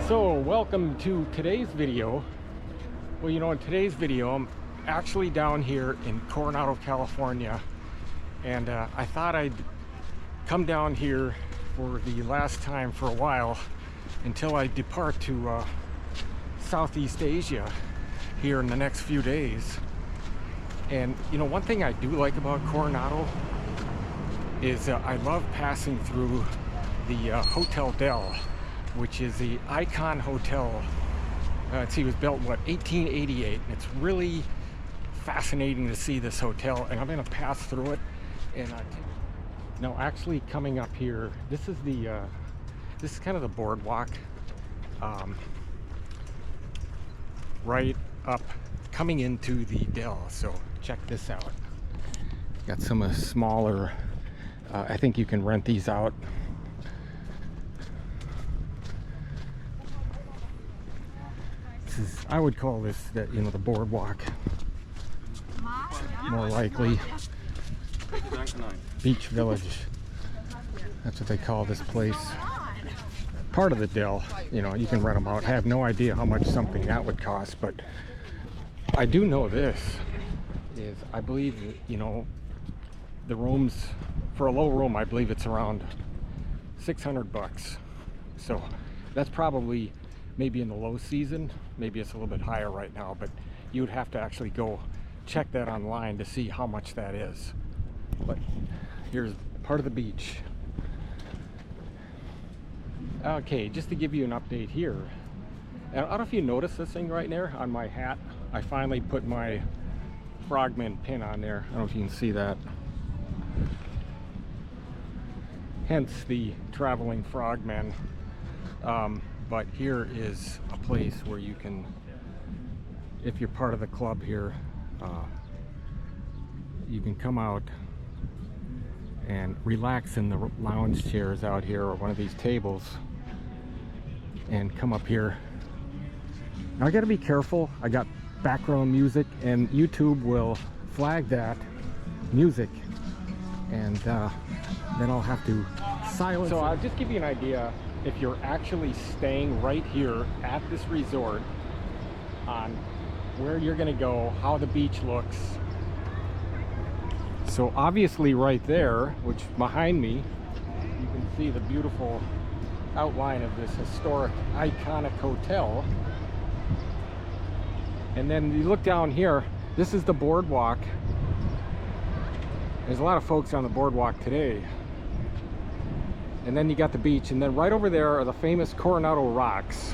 So welcome to today's video. Well, you know, in today's video I'm actually down here in Coronado, California, and I thought I'd come down here for the last time for a while until I depart to Southeast Asia here in the next few days. And you know, one thing I do like about Coronado is I love passing through the Hotel Del, which is the icon hotel. Let's see, it was built, what, 1888. And it's really fascinating to see this hotel, and I'm going to pass through it. And now, actually, coming up here, this is kind of the boardwalk, right up, coming into the Del. So check this out. Got some smaller. I think you can rent these out. I would call this the boardwalk, more likely. Beach Village. That's what they call this place. Part of the Del. You know, you can rent them out. I have no idea how much something that would cost, but I do know this is, I believe, you know, the rooms for a low room, I believe it's around $600. So that's probably maybe in the low season. Maybe it's a little bit higher right now, but you would have to actually go check that online to see how much that is. But here's part of the beach. Okay, just to give you an update here. I don't know if you notice this thing right there on my hat. I finally put my Frogman pin on there. I don't know if you can see that. Hence the Traveling Frogman. But here is a place where you can, if you're part of the club here, you can come out and relax in the lounge chairs out here, or one of these tables, and come up here. Now I gotta be careful. I got background music, and YouTube will flag that music, and then I'll have to silence it. So I'll just give you an idea. If you're actually staying right here at this resort, on where you're gonna go, how the beach looks. So obviously right there, which behind me, you can see the beautiful outline of this historic, iconic hotel. And then you look down here, this is the boardwalk. There's a lot of folks on the boardwalk today. And then you got the beach, and then right over there are the famous Coronado rocks.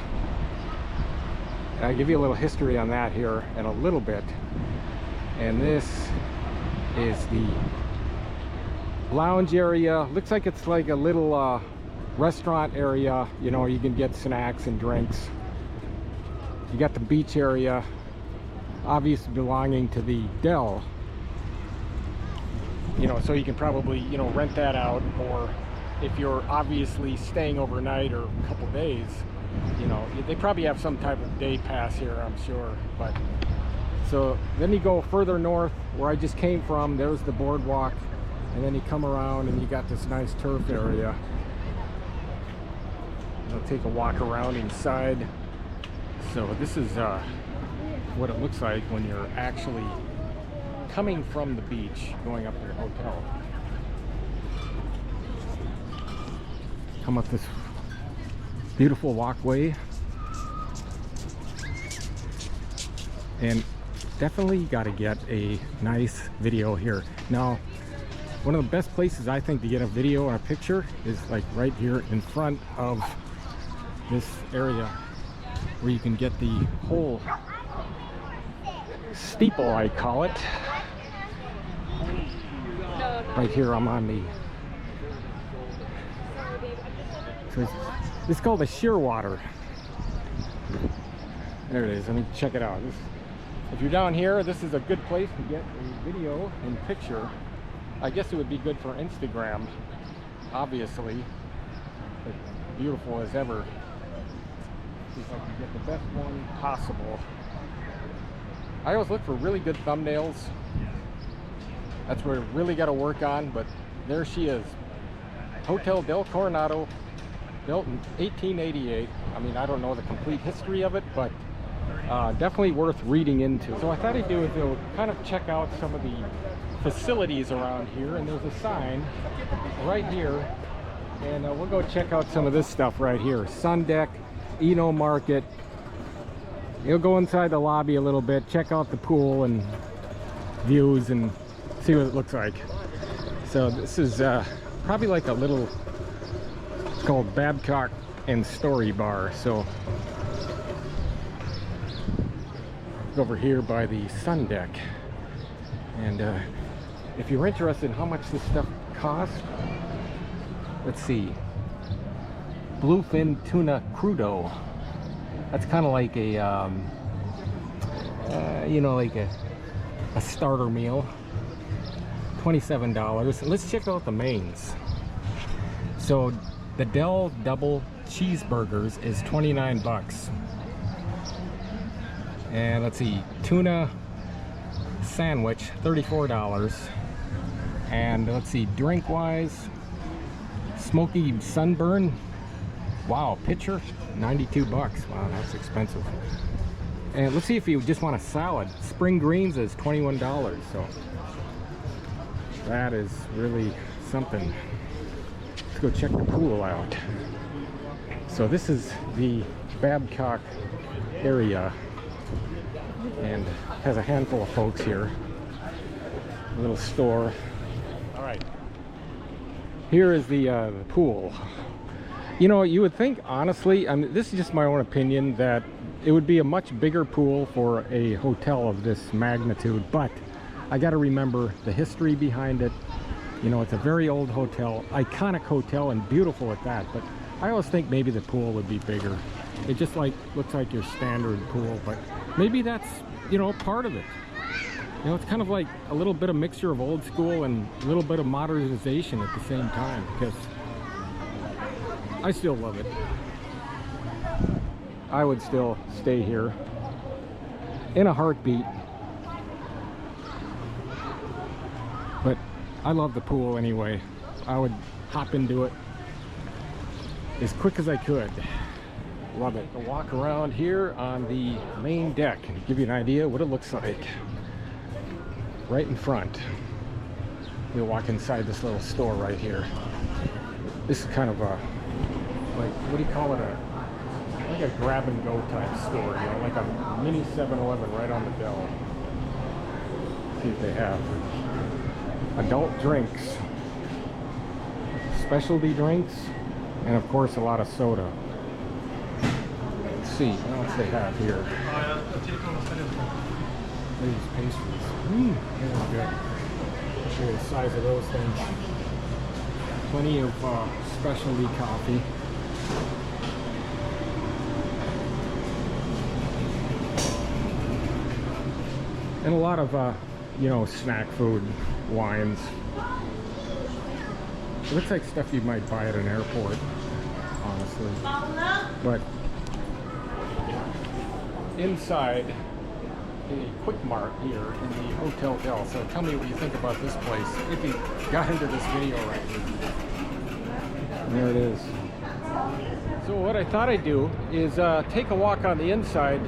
And I'll give you a little history on that here in a little bit. And this is the lounge area. Looks like it's like a little restaurant area. You know, you can get snacks and drinks. You got the beach area, obviously belonging to the Del. You know, so you can probably, you know, rent that out, or if you're obviously staying overnight or a couple days, you know, they probably have some type of day pass here, I'm sure. But so then you go further north, where I just came from, there's the boardwalk, and then you come around and you got this nice turf area. I'll take a walk around inside. So this is what it looks like when you're actually coming from the beach, going up to the hotel. Come up this beautiful walkway, and definitely got to get a nice video here. Now, one of the best places I think to get a video or a picture is like right here in front of this area, where you can get the whole steeple, I call it. Right here, I'm on the, so it's called the Shearwater. There it is. Let me check it out. If you're down here, this is a good place to get a video and picture. I guess it would be good for Instagram, obviously. It's beautiful as ever. See if I can get the best one possible. I always look for really good thumbnails. That's where I really got to work on, but there she is. Hotel Del Coronado, built in 1888. I'm mean, I don't know the complete history of it, but definitely worth reading into. So what I thought I'd do is kind of check out some of the facilities around here, and there's a sign right here, and we'll go check out some of this stuff right here. Sun Deck, Eno Market. You'll go inside the lobby a little bit, check out the pool and views and see what it looks like. So this is probably like a little, it's called Babcock and Story Bar. So over here by the Sun Deck, and if you're interested in how much this stuff costs, let's see, Bluefin Tuna Crudo. That's kind of like a you know, like a starter meal, $27. Let's check out the mains. So the Del Double Cheeseburgers is 29 bucks. And let's see, tuna sandwich, $34. And let's see, drink wise, smoky sunburn, wow, pitcher, 92 bucks. Wow, that's expensive. And let's see if you just want a salad. Spring greens is $21. So that is really something. Let's go check the pool out. So this is the Babcock area, and has a handful of folks here. A little store. All right, here is the pool. You know, you would think, honestly, I mean, this is just my own opinion, that it would be a much bigger pool for a hotel of this magnitude, but I got to remember the history behind it. You know, it's a very old hotel, iconic hotel, and beautiful at that, but I always think maybe the pool would be bigger. It just looks like your standard pool, but maybe that's, you know, part of it. You know, it's kind of like a little bit of mixture of old school and a little bit of modernization at the same time, because I still love it. I would still stay here in a heartbeat. But I love the pool anyway. I would hop into it as quick as I could. Love it. I'll walk around here on the main deck and give you an idea what it looks like. Right in front. You'll walk inside this little store right here. This is kind of a, like, what do you call it? Like a grab and go type store, you know, like a mini 7-Eleven right on the Dell. See if they have adult drinks, specialty drinks, and of course a lot of soda. Let's see what else they have here. These pastries. They're good. Show you the size of those things. Plenty of specialty coffee. And a lot of, you know, snack food, wines. It looks like stuff you might buy at an airport, honestly. But inside a Quick Mart here in the Hotel Del. So tell me what you think about this place, if you got into this video right here. And there it is. So what I thought I'd do is take a walk on the inside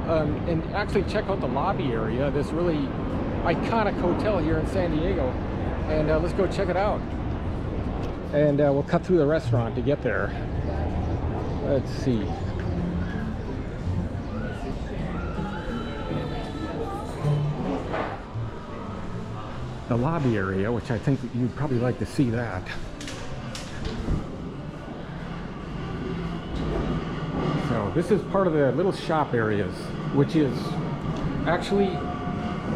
and actually check out the lobby area, this really iconic hotel here in San Diego, and let's go check it out. And we'll cut through the restaurant to get there. Let's see. The lobby area, which I think you'd probably like to see that. So this is part of the little shop areas, which is actually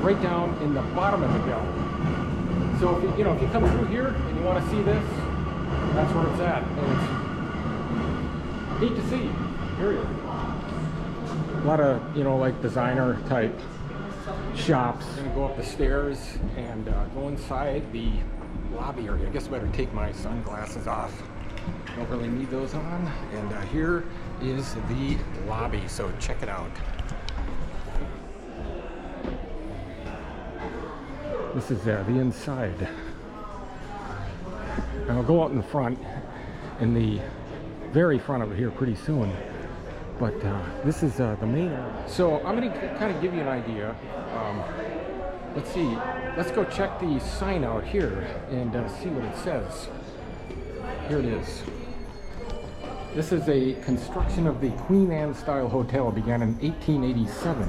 right down in the bottom of the Dell. So if you come through here and you want to see this, that's where it's at. And it's neat to see, period. A lot of, you know, like designer type shops. I'm gonna go up the stairs and go inside the lobby area. I guess I better take my sunglasses off. Don't really need those on. And here is the lobby, so check it out. This is the inside. And I'll go out in the front, in the very front of it here pretty soon. But this is the main. So I'm going to kind of give you an idea. Let's see. Let's go check the sign out here and see what it says. Here it is. This is a construction of the Queen Anne style hotel. Began in 1887.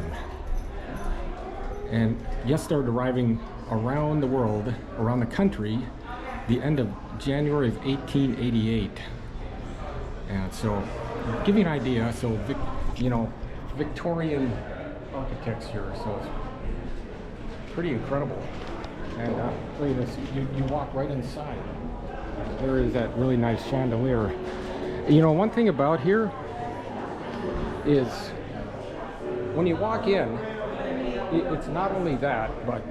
And guests started arriving around the world, around the country, the end of January of 1888. And so, give you an idea. So, you know, Victorian architecture. So it's pretty incredible. And look at this. You walk right inside. There is that really nice chandelier. You know, one thing about here is when you walk in, it's not only that, but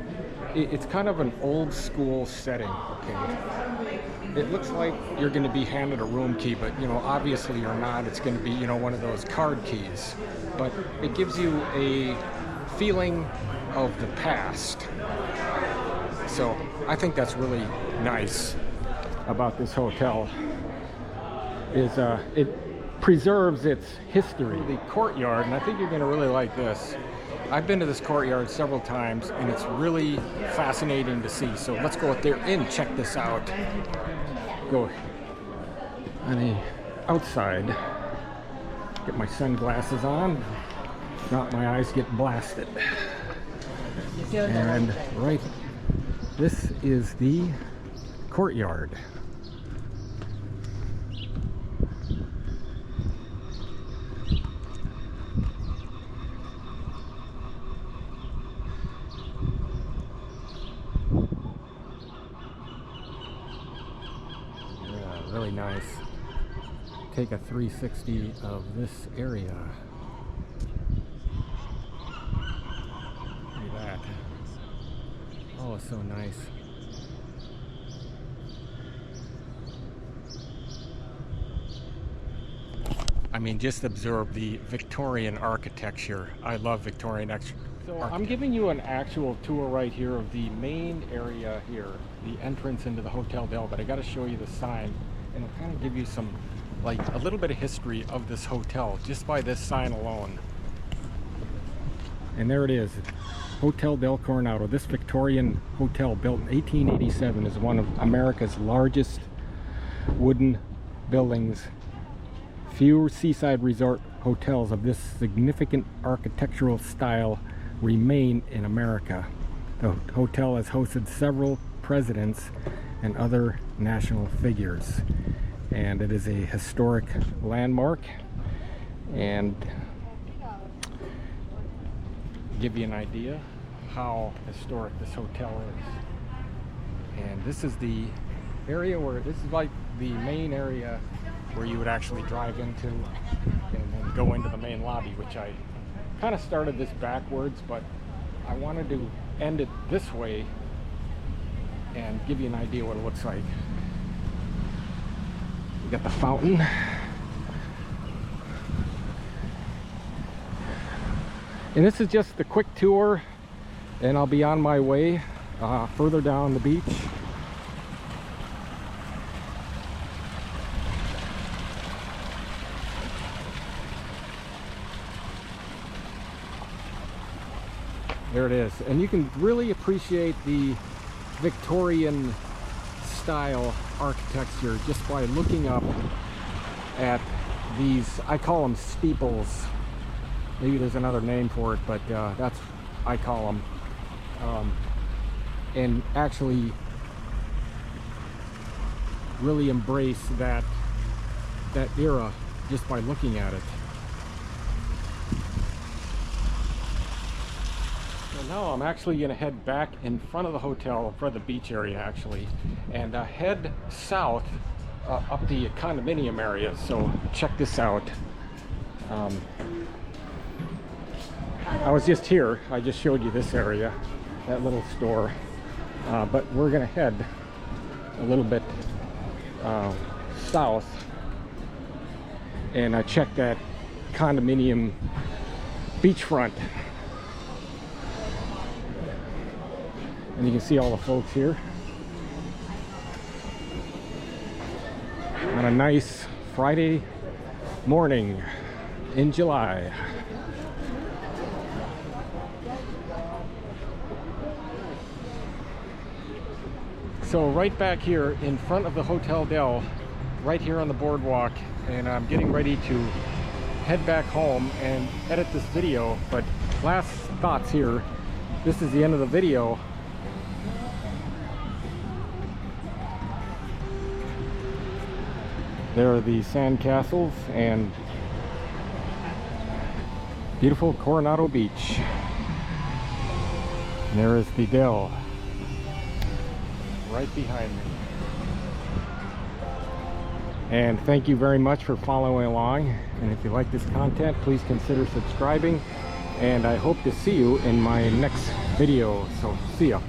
it's kind of an old school setting, okay? It looks like you're going to be handed a room key, but, you know, obviously you're not. It's going to be, you know, one of those card keys. But it gives you a feeling of the past. So I think that's really nice about this hotel, is it preserves its history. The courtyard, and I think you're going to really like this. I've been to this courtyard several times, and it's really fascinating to see. So let's go out there and check this out. Go on the outside. Get my sunglasses on. Not my eyes get blasted. And right, this is the courtyard. Really nice. Take a 360 of this area. Look at that. Oh, it's so nice. I mean, just observe the Victorian architecture. I love Victorian architecture. So I'm giving you an actual tour right here of the main area here, the entrance into the Hotel Del, but I got to show you the sign. And I'll kind of give you some, like, a little bit of history of this hotel just by this sign alone. And there it is, Hotel del Coronado. This Victorian hotel, built in 1887, is one of America's largest wooden buildings. Few seaside resort hotels of this significant architectural style remain in America. The hotel has hosted several presidents and other national figures, and it is a historic landmark. And give you an idea how historic this hotel is. And this is the area where, this is like the main area where you would actually drive into and then go into the main lobby, which I kind of started this backwards, but I wanted to end it this way and give you an idea what it looks like. You got the fountain. And this is just a quick tour, and I'll be on my way further down the beach. There it is, and you can really appreciate the Victorian style architecture just by looking up at these, I call them steeples. Maybe there's another name for it, but that's, I call them. And actually really embrace that era just by looking at it. Now I'm actually going to head back in front of the hotel, in front of the beach area actually, and head south up the condominium area. So check this out. I was just here, I just showed you this area, that little store, but we're going to head a little bit south and check that condominium beachfront. And you can see all the folks here on a nice Friday morning. in July. So right back here in front of the Hotel Del, right here on the boardwalk, and I'm getting ready to head back home and edit this video. But last thoughts here, this is the end of the video. There are the sand castles and beautiful Coronado Beach. And there is the Del right behind me. And thank you very much for following along. And if you like this content, please consider subscribing. And I hope to see you in my next video. So see ya.